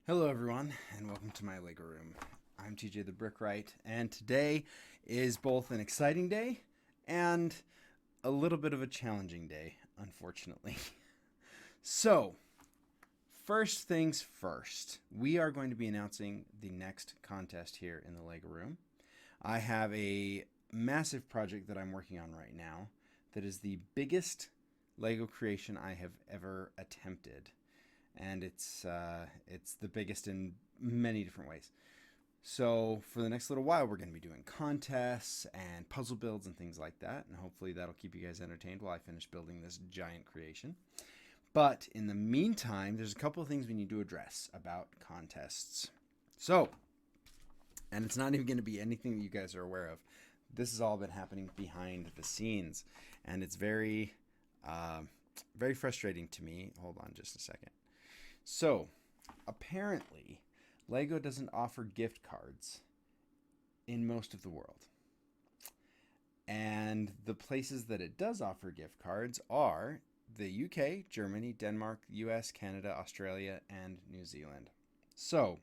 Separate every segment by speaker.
Speaker 1: Hello everyone, and welcome to my Lego room. I'm TJ the Brickwright, and today is both an exciting day and a little bit of a challenging day, unfortunately. So, first things first, we are going to be announcing the next contest here in the Lego room. I have a massive project that I'm working on right now that is the biggest Lego creation I have ever attempted, and it's the biggest in many different ways. So for the next little while, we're going to be doing contests and puzzle builds and things like that, and hopefully that'll keep you guys entertained while I finish building this giant creation. But in the meantime, there's a couple of things we need to address about contests. So, and it's not even going to be anything that you guys are aware of. This has all been happening behind the scenes, and it's very, very frustrating to me. Hold on just a second. So, apparently, Lego doesn't offer gift cards in most of the world. And the places that it does offer gift cards are the UK, Germany, Denmark, US, Canada, Australia, and New Zealand. So,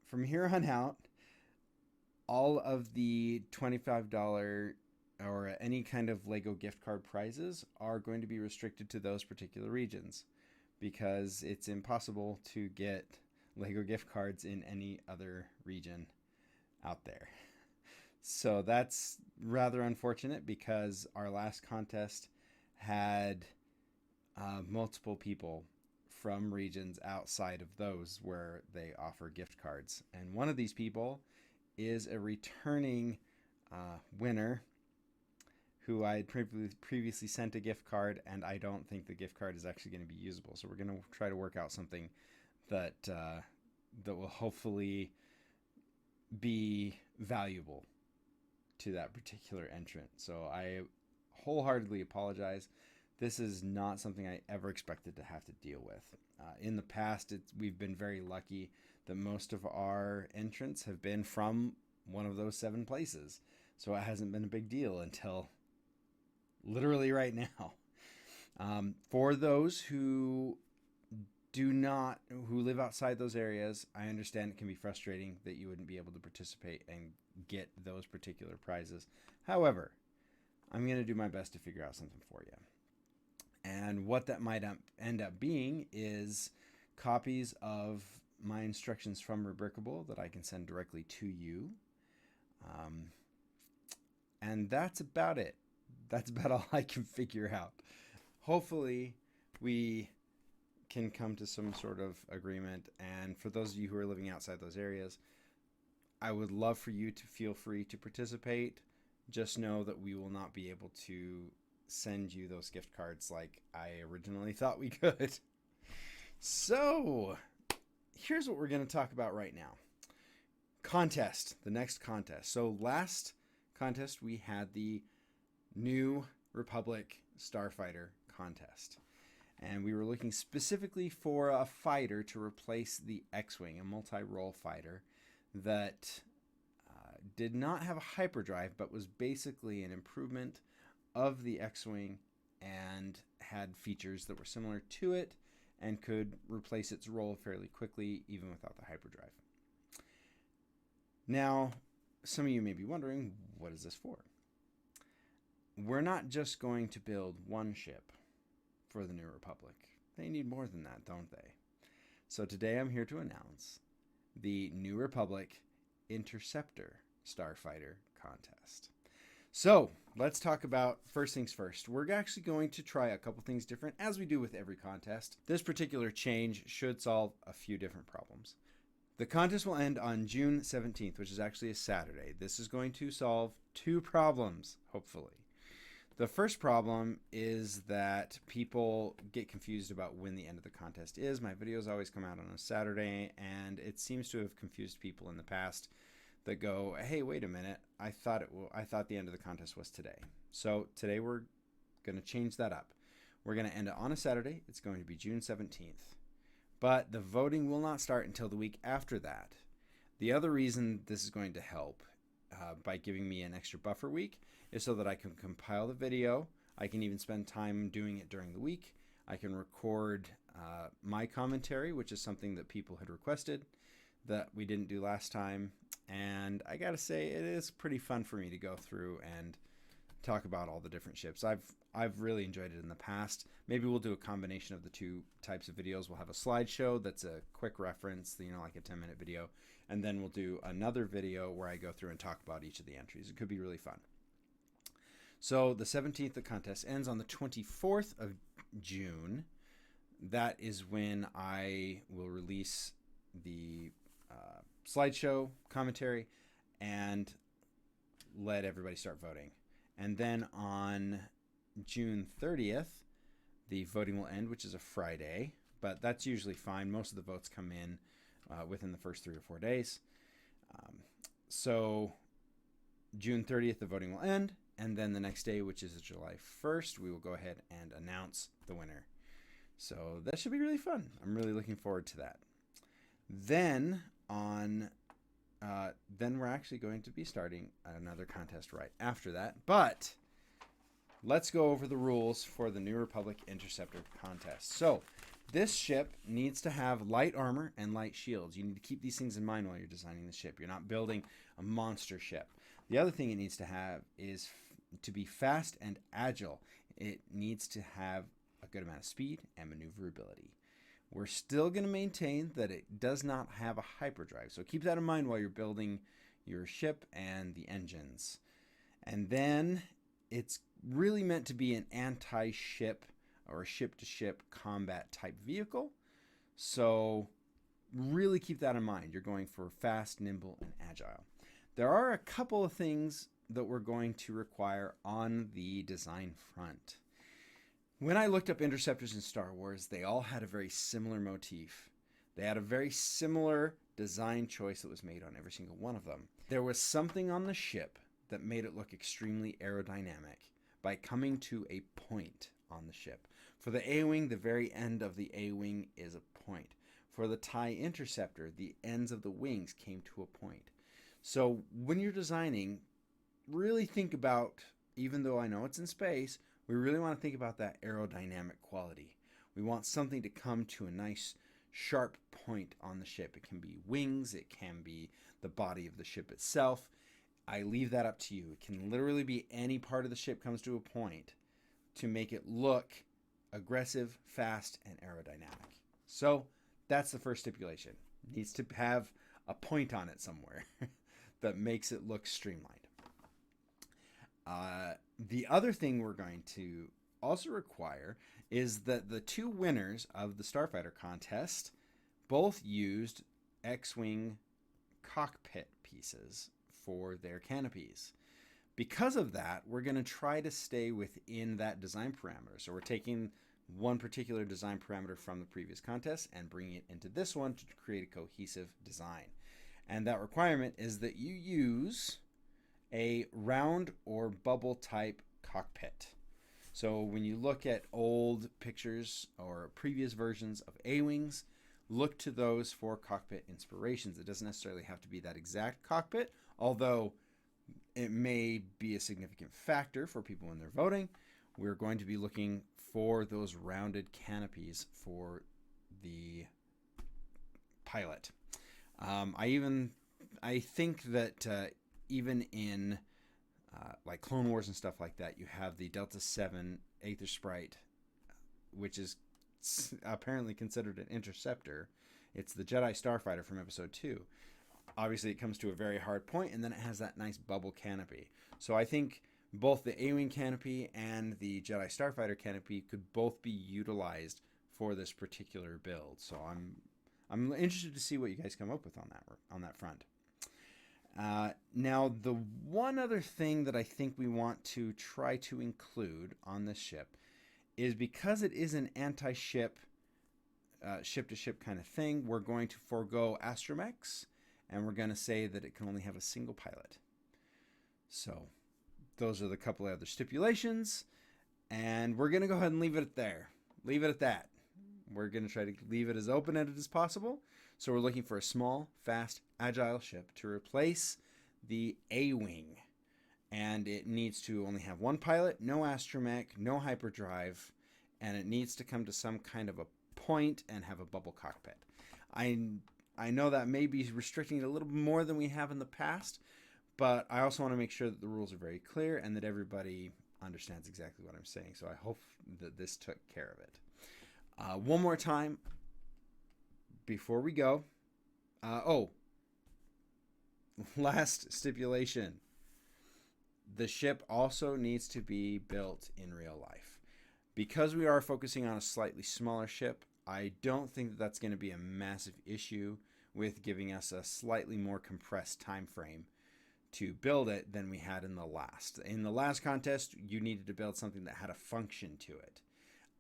Speaker 1: from here on out, all of the $25 or any kind of Lego gift card prizes are going to be restricted to those particular regions, because it's impossible to get Lego gift cards in any other region out there. So that's rather unfortunate, because our last contest had multiple people from regions outside of those where they offer gift cards. And one of these people is a returning winner who I had previously sent a gift card, and I don't think the gift card is actually going to be usable. So we're going to try to work out something that that will hopefully be valuable to that particular entrant. So I wholeheartedly apologize. This is not something I ever expected to have to deal with. In the past, we've been very lucky that most of our entrants have been from one of those 7 places. So it hasn't been a big deal until literally right now. For those who who live outside those areas, I understand it can be frustrating that you wouldn't be able to participate and get those particular prizes. However, I'm going to do my best to figure out something for you. And what that might end up being is copies of my instructions from Republic that I can send directly to you. And that's about it. That's about all I can figure out. Hopefully, we can come to some sort of agreement. And for those of you who are living outside those areas, I would love for you to feel free to participate. Just know that we will not be able to send you those gift cards like I originally thought we could. So, here's what we're going to talk about right now. Contest, the next contest. So last contest we had the new Republic Starfighter contest. And we were looking specifically for a fighter to replace the X-Wing, a multi-role fighter that did not have a hyperdrive, but was basically an improvement of the X-Wing and had features that were similar to it and could replace its role fairly quickly, even without the hyperdrive. Now, some of you may be wondering, what is this for? We're not just going to build one ship for the New Republic. They need more than that, don't they? So today I'm here to announce the New Republic Interceptor Starfighter contest. So let's talk about first things first. We're actually going to try a couple things different, as we do with every contest. This particular change should solve a few different problems. The contest will end on June 17th, which is actually a Saturday. This is going to solve 2 problems, hopefully. The first problem is that people get confused about when the end of the contest is. My videos always come out on a Saturday, and it seems to have confused people in the past that go, hey, wait a minute, I thought the end of the contest was today. So today we're going to change that up. We're going to end it on a Saturday. It's going to be June 17th. But the voting will not start until the week after that. The other reason this is going to help by giving me an extra buffer week is so that I can compile the video. I can even spend time doing it during the week. I can record my commentary, which is something that people had requested that we didn't do last time. And I gotta say, it is pretty fun for me to go through and talk about all the different ships. I've really enjoyed it in the past. Maybe we'll do a combination of the two types of videos. We'll have a slideshow that's a quick reference, like a 10-minute video, and then we'll do another video where I go through and talk about each of the entries. It could be really fun. So the 17th, the contest ends on the 24th of June. That is when I will release the slideshow commentary and let everybody start voting. And then on June 30th, the voting will end, which is a Friday, but that's usually fine. Most of the votes come in within the first 3 or 4 days. So June 30th, the voting will end, and then the next day, which is July 1st, we will go ahead and announce the winner. So that should be really fun. I'm really looking forward to that. Then we're actually going to be starting another contest right after that. But let's go over the rules for the New Republic Interceptor contest. So this ship needs to have light armor and light shields. You need to keep these things in mind while you're designing the ship. You're not building a monster ship. The other thing it needs to have is to be fast and agile. It needs to have a good amount of speed and maneuverability. We're still going to maintain that it does not have a hyperdrive. So keep that in mind while you're building your ship and the engines. And then it's really meant to be an anti-ship or a ship-to-ship combat type vehicle. So really keep that in mind. You're going for fast, nimble, and agile. There are a couple of things that we're going to require on the design front. When I looked up interceptors in Star Wars, they all had a very similar motif. They had a very similar design choice that was made on every single one of them. There was something on the ship that made it look extremely aerodynamic by coming to a point on the ship. For the A-Wing, the very end of the A-Wing is a point. For the TIE Interceptor, the ends of the wings came to a point. So when you're designing, really think about, even though I know it's in space, we really want to think about that aerodynamic quality. We want something to come to a nice sharp point on the ship. It can be wings, it can be the body of the ship itself. I leave that up to you. It can literally be any part of the ship comes to a point to make it look aggressive, fast, and aerodynamic. So that's the first stipulation. It needs to have a point on it somewhere that makes it look streamlined. The other thing we're going to also require is that the two winners of the Starfighter contest both used X-Wing cockpit pieces for their canopies. Because of that, we're going to try to stay within that design parameter. So we're taking one particular design parameter from the previous contest and bringing it into this one to create a cohesive design. And that requirement is that you use a round or bubble type cockpit. So when you look at old pictures or previous versions of A-Wings, look to those for cockpit inspirations. It doesn't necessarily have to be that exact cockpit, although it may be a significant factor for people when they're voting. We're going to be looking for those rounded canopies for the pilot. I think that even in like Clone Wars and stuff like that, you have the Delta 7 Aether Sprite, which is apparently considered an interceptor. It's the Jedi Starfighter from Episode 2. Obviously, it comes to a very hard point, and then it has that nice bubble canopy. So I think both the A-Wing canopy and the Jedi Starfighter canopy could both be utilized for this particular build. So I'm interested to see what you guys come up with on that front. Now, the one other thing that I think we want to try to include on this ship is, because it is an anti-ship, ship-to-ship kind of thing, we're going to forego astromechs, and we're going to say that it can only have a single pilot. So those are the couple of other stipulations, and we're going to go ahead and leave it at there. Leave it at that. We're going to try to leave it as open-ended as possible. So we're looking for a small, fast, agile ship to replace the A-Wing. And it needs to only have one pilot, no astromech, no hyperdrive, and it needs to come to some kind of a point and have a bubble cockpit. I know that may be restricting it a little bit more than we have in the past, but I also want to make sure that the rules are very clear and that everybody understands exactly what I'm saying. So I hope that this took care of it. One more time before we go. Last stipulation. The ship also needs to be built in real life. Because we are focusing on a slightly smaller ship, I don't think that that's going to be a massive issue with giving us a slightly more compressed time frame to build it than we had in the last. In the last contest, you needed to build something that had a function to it.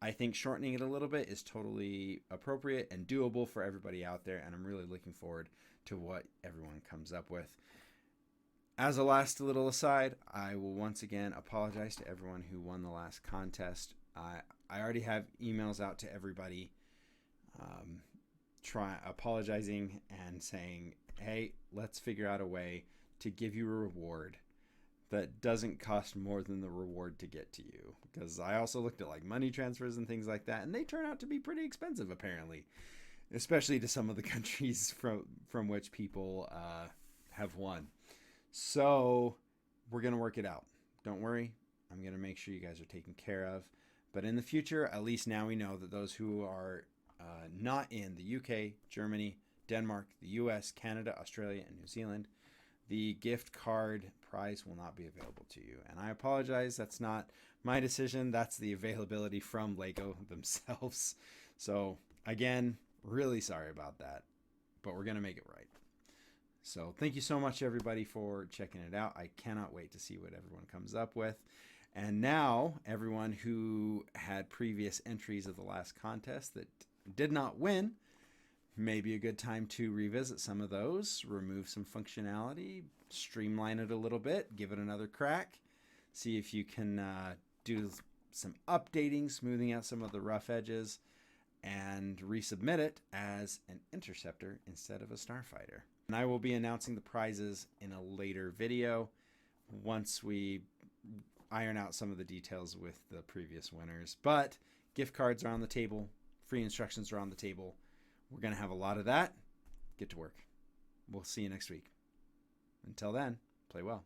Speaker 1: I think shortening it a little bit is totally appropriate and doable for everybody out there, and I'm really looking forward to what everyone comes up with. As a last little aside, I will once again apologize to everyone who won the last contest. I already have emails out to everybody apologizing and saying, hey, let's figure out a way to give you a reward that doesn't cost more than the reward to get to you. Because I also looked at like money transfers and things like that, and they turn out to be pretty expensive apparently, especially to some of the countries from which people have won. So we're going to work it out. Don't worry. I'm going to make sure you guys are taken care of. But in the future, at least now we know that those who are not in the UK, Germany, Denmark, the US, Canada, Australia, and New Zealand, the gift card prize will not be available to you. And I apologize. That's not my decision. That's the availability from LEGO themselves. So again, really sorry about that, but we're going to make it right. So thank you so much, everybody, for checking it out. I cannot wait to see what everyone comes up with. And now, everyone who had previous entries of the last contest that did not win, may be a good time to revisit some of those, remove some functionality, streamline it a little bit, give it another crack, see if you can do some updating, smoothing out some of the rough edges, and resubmit it as an Interceptor instead of a Starfighter. And I will be announcing the prizes in a later video once we iron out some of the details with the previous winners. But gift cards are on the table. Free instructions are on the table. We're going to have a lot of that. Get to work. We'll see you next week. Until then, play well.